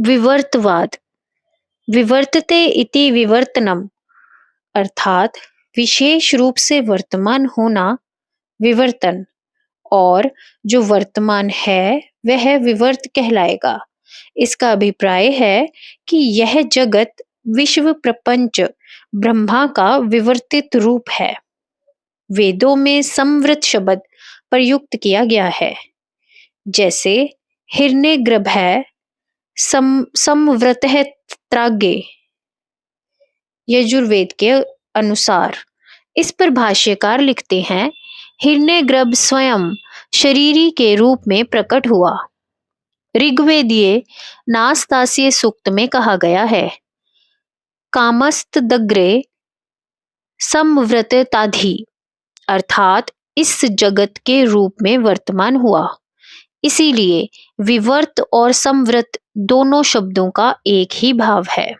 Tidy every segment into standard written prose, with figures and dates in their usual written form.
विवर्तवाद। विवर्तते इति विवर्तनम, अर्थात विशेष रूप से वर्तमान होना विवर्तन, और जो वर्तमान है वह विवर्त कहलाएगा। इसका अभिप्राय है कि यह जगत विश्व प्रपंच ब्रह्मा का विवर्तित रूप है। वेदों में संवृत शब्द प्रयुक्त किया गया है, जैसे हिरण्यगर्भ है, संवृत है त्रागे, यजुर्वेद के अनुसार। इस पर भाष्यकार लिखते हैं, हिरण्यगर्भ स्वयं शरीरी के रूप में प्रकट हुआ। ऋग्वेदीय नासतासीय सूक्त में कहा गया है, कामस्तदग्रे संवृतताधि, अर्थात इस जगत के रूप में वर्तमान हुआ। इसीलिए विवर्त और संवृत दोनों शब्दों का एक ही भाव है।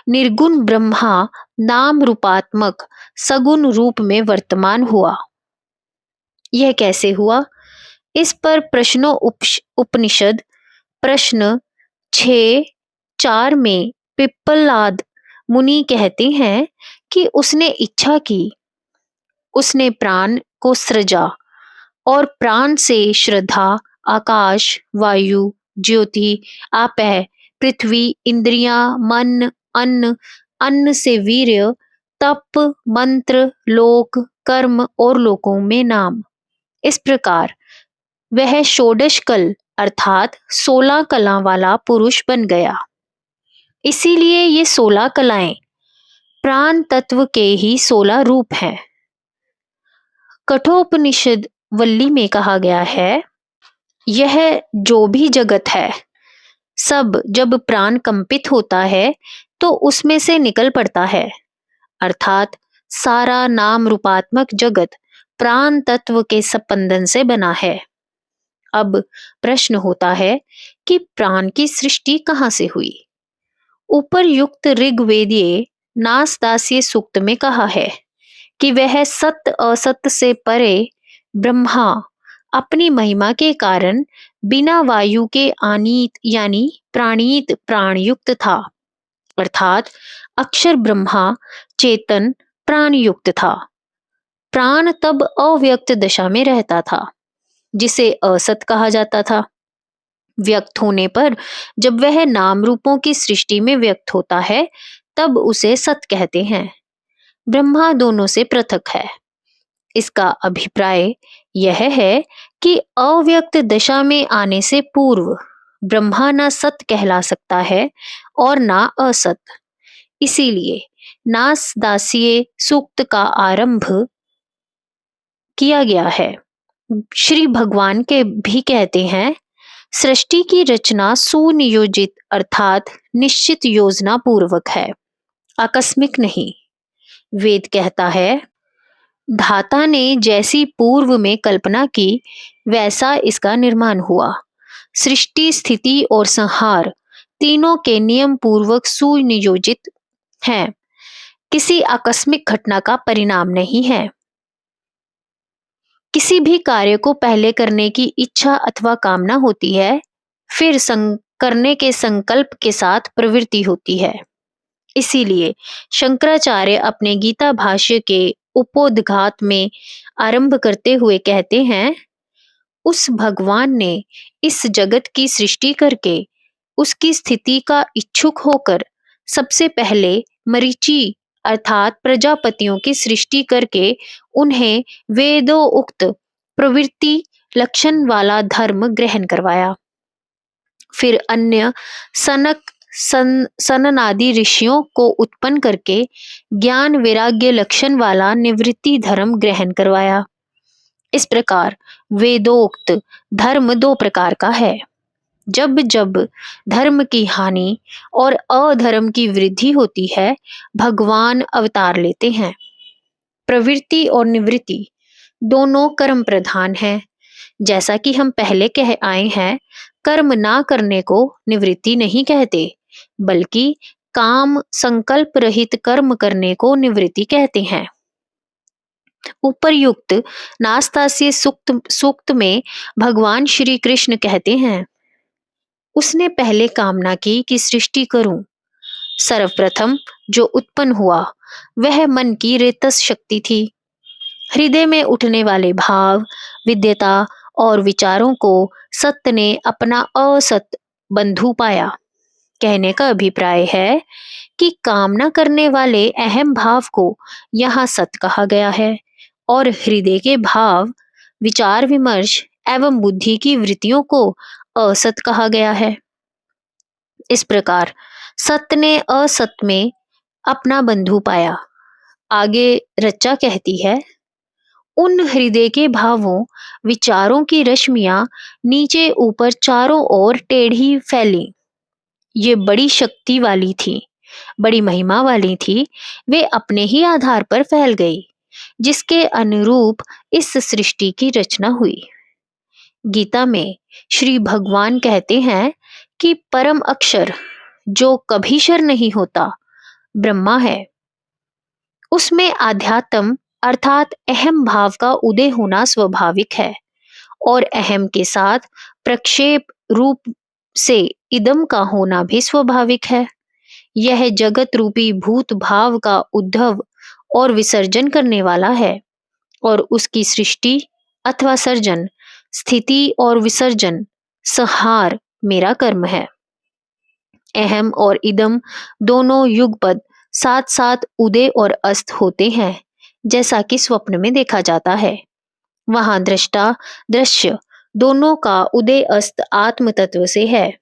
निर्गुण ब्रह्मा नाम रूपात्मक सगुण रूप में वर्तमान हुआ। यह कैसे हुआ? इस पर प्रश्नों उपनिषद प्रश्न 6:4 में पिप्पलाद मुनि कहते हैं कि उसने इच्छा की, उसने प्राण को सृजा, और प्राण से श्रद्धा, आकाश, वायु, ज्योति, आपः, पृथ्वी, इंद्रियां, मन, अन्न, अन्न से वीर्य, तप, मंत्र, लोक, कर्म और लोकों में नाम। इस प्रकार वह षोडश कल अर्थात 16 कला वाला पुरुष बन गया। इसीलिए ये 16 कलाएं प्राण तत्व के ही 16 रूप हैं। कठोपनिषद वल्ली में कहा गया है, यह जो भी जगत है सब जब प्राण कंपित होता है तो उसमें से निकल पड़ता है, अर्थात सारा नाम रूपात्मक जगत प्राण तत्व के स्पंदन से बना है। अब प्रश्न होता है कि प्राण की सृष्टि कहाँ से हुई? ऊपरयुक्त ऋग्वेदीय नासदासीय सूक्त में कहा है कि वह सत्य असत्य से परे ब्रह्मा अपनी महिमा के कारण बिना वायु के आनीत यानी प्राणीत प्राणयुक्त था, अर्थात अक्षर ब्रह्मा चेतन प्राणयुक्त था। प्राण तब अव्यक्त दशा में रहता था, जिसे असत कहा जाता था। व्यक्त होने पर जब वह नाम रूपों की सृष्टि में व्यक्त होता है तब उसे सत कहते हैं। ब्रह्मा दोनों से पृथक है। इसका अभिप्राय यह है कि अव्यक्त दशा में आने से पूर्व ब्रह्मा ना सत कहला सकता है और ना असत। इसीलिए नासदासीय सूक्त का आरंभ किया गया है। श्री भगवान के भी कहते हैं, सृष्टि की रचना सुनियोजित अर्थात निश्चित योजना पूर्वक है, आकस्मिक नहीं। वेद कहता है, धाता ने जैसी पूर्व में कल्पना की वैसा इसका निर्माण हुआ। सृष्टि, स्थिति और संहार तीनों के नियम पूर्वक सुनियोजित हैं, किसी आकस्मिक घटना का परिणाम नहीं है। किसी भी कार्य को पहले करने की इच्छा अथवा कामना होती है, फिर करने के संकल्प के साथ प्रवृत्ति होती है। इसीलिए शंकराचार्य अपने गीता भाष्य के उपोद्घात में आरंभ करते हुए कहते हैं, उस भगवान ने इस जगत की सृष्टि करके उसकी स्थिति का इच्छुक होकर सबसे पहले मरीचि अर्थात प्रजापतियों की सृष्टि करके उन्हें वेदों उक्त प्रवृत्ति लक्षण वाला धर्म ग्रहण करवाया। फिर अन्य सनक सननादि ऋषियों को उत्पन्न करके ज्ञान वैराग्य लक्षण वाला निवृत्ति धर्म ग्रहण करवाया। इस प्रकार वेदोक्त धर्म 2 प्रकार का है। जब जब धर्म की हानि और अधर्म की वृद्धि होती है, भगवान अवतार लेते हैं। प्रवृत्ति और निवृत्ति दोनों कर्म प्रधान हैं। जैसा कि हम पहले कह आए हैं, कर्म ना करने को निवृत्ति नहीं कहते, बल्कि काम संकल्प रहित कर्म करने को निवृत्ति कहते हैं। उपर्युक्त नासतासीय सूक्त में भगवान श्री कृष्ण कहते हैं, उसने पहले कामना की कि सृष्टि करूं। सर्वप्रथम जो उत्पन्न हुआ वह मन की रेतस शक्ति थी। हृदय में उठने वाले भाव, विद्यता और विचारों को सत्य ने अपना असत बंधु पाया। कहने का अभिप्राय है कि कामना करने वाले अहम भाव को यहाँ सत कहा गया है और हृदय के भाव, विचार विमर्श एवं बुद्धि की वृत्तियों को असत कहा गया है। इस प्रकार सत्य ने असत में अपना बंधु पाया। आगे रच्चा कहती है, उन हृदय के भावों, विचारों की रश्मियां नीचे ऊपर चारों ओर टेढ़ी फैली। ये बड़ी शक्ति वाली थी, बड़ी महिमा वाली थी। वे अपने ही आधार पर फैल गई, जिसके अनुरूप इस सृष्टि की रचना हुई। गीता में श्री भगवान कहते हैं कि परम अक्षर जो कभी शर नहीं होता, ब्रह्मा है। उसमें आध्यात्म अर्थात अहम भाव का उदय होना स्वाभाविक है और अहम के साथ प्रक्षेप रूप से इदम का होना भी स्वाभाविक है। यह जगत रूपी भूत भाव का उद्भव और विसर्जन करने वाला है और उसकी सृष्टि अथवा सर्जन, स्थिति और विसर्जन, संहार मेरा कर्म है। अहम और इदम दोनों युगपद साथ साथ उदय और अस्त होते हैं, जैसा कि स्वप्न में देखा जाता है। वहां दृष्टा दृश्य दोनों का उदय अस्त आत्म तत्व से है,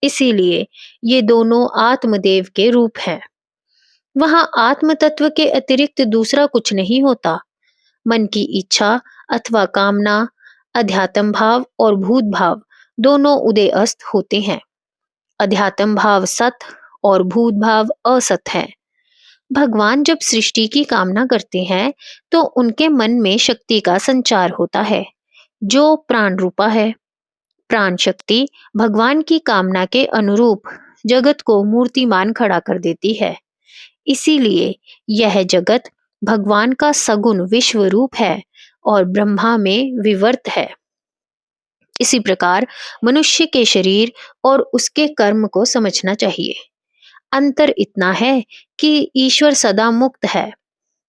इसीलिए ये दोनों आत्मदेव के रूप हैं। वहां आत्म तत्व के अतिरिक्त दूसरा कुछ नहीं होता। मन की इच्छा अथवा कामना, अध्यात्म भाव और भूत भाव दोनों उदय अस्त होते हैं। अध्यात्म भाव सत और भूत भाव असत है। भगवान जब सृष्टि की कामना करते हैं तो उनके मन में शक्ति का संचार होता है, जो प्राण रूपा है। प्राण शक्ति भगवान की कामना के अनुरूप जगत को मूर्तिमान खड़ा कर देती है। इसीलिए यह जगत भगवान का सगुण विश्व रूप है और ब्रह्मा में विवर्त है। इसी प्रकार मनुष्य के शरीर और उसके कर्म को समझना चाहिए। अंतर इतना है कि ईश्वर सदा मुक्त है,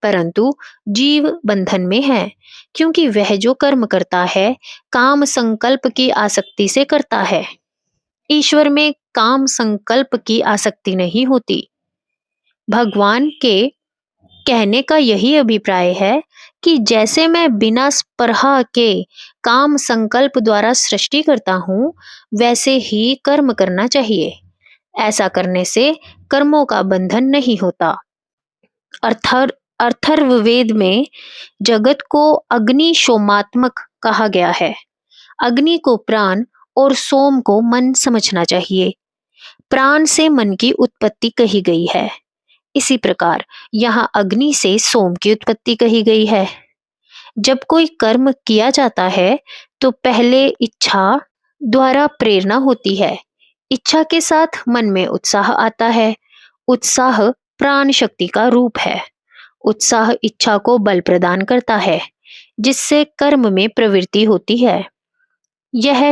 परंतु जीव बंधन में है, क्योंकि वह जो कर्म करता है काम संकल्प की आसक्ति से करता है। ईश्वर में काम संकल्प की आसक्ति नहीं होती। भगवान के कहने का यही अभिप्राय है कि जैसे मैं बिना स्पृहा के काम संकल्प द्वारा सृष्टि करता हूँ, वैसे ही कर्म करना चाहिए। ऐसा करने से कर्मों का बंधन नहीं होता। अथर्ववेद में जगत को अग्नि सोमात्मक कहा गया है। अग्नि को प्राण और सोम को मन समझना चाहिए। प्राण से मन की उत्पत्ति कही गई है। इसी प्रकार यहाँ अग्नि से सोम की उत्पत्ति कही गई है। जब कोई कर्म किया जाता है तो पहले इच्छा द्वारा प्रेरणा होती है। इच्छा के साथ मन में उत्साह आता है। उत्साह प्राण शक्ति का रूप है। उत्साह इच्छा को बल प्रदान करता है, जिससे कर्म में प्रवृत्ति होती है। यह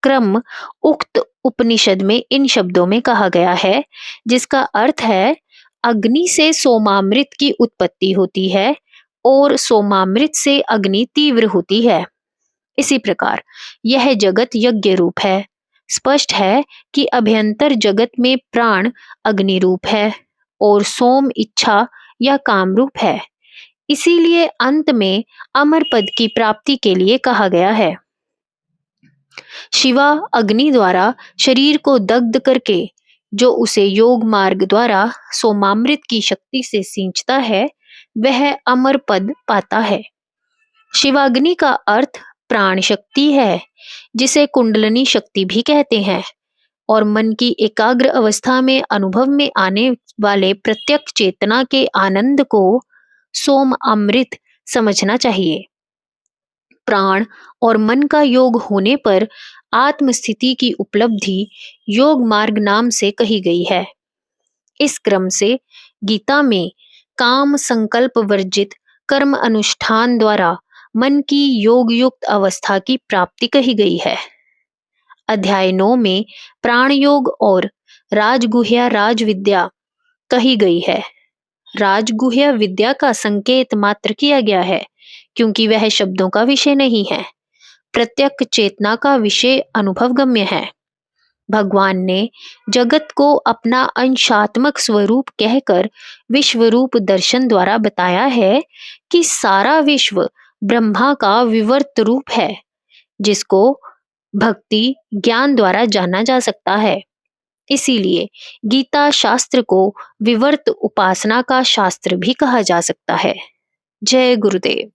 क्रम उक्त उपनिषद में इन शब्दों में कहा गया है, जिसका अर्थ है अग्नि से सोमामृत की उत्पत्ति होती है और सोमामृत से अग्नि तीव्र होती है। इसी प्रकार यह जगत यज्ञ रूप है। स्पष्ट है कि अभ्यंतर जगत में प्राण अग्नि रूप है और सोम इच्छा या काम रूप है। इसीलिए अंत में अमर पद की प्राप्ति के लिए कहा गया है। शिवा अग्नि द्वारा शरीर को दग्ध करके जो उसे योग मार्ग द्वारा सोमामृत की शक्ति से सींचता है, वह अमर पद पाता है। शिवाग्नि का अर्थ प्राण शक्ति है, जिसे कुंडलनी शक्ति भी कहते हैं, और मन की एकाग्र अवस्था में अनुभव में आने वाले प्रत्यक्ष चेतना के आनंद को सोम अमृत समझना चाहिए। प्राण और मन का योग होने पर आत्मस्थिति की उपलब्धि योग मार्ग नाम से कही गई है। इस क्रम से गीता में काम संकल्प वर्जित कर्म अनुष्ठान द्वारा मन की योग युक्त अवस्था की प्राप्ति कही गई है। अध्याय 9 में प्राण योग और राजगुह्य राजविद्या कही गई है। राजगुह्य विद्या का संकेत मात्र किया गया है, क्योंकि वह शब्दों का विषय नहीं है। प्रत्यक चेतना का विषय अनुभव गम्य है। भगवान ने जगत को अपना अंशात्मक स्वरूप कहकर विश्वरूप दर्शन द्वारा बताया है कि सारा विश्व ब्रह्मा का विवर्त रूप है, जिसको भक्ति ज्ञान द्वारा जाना जा सकता है। इसीलिए गीता शास्त्र को विवर्त उपासना का शास्त्र भी कहा जा सकता है। जय गुरुदेव।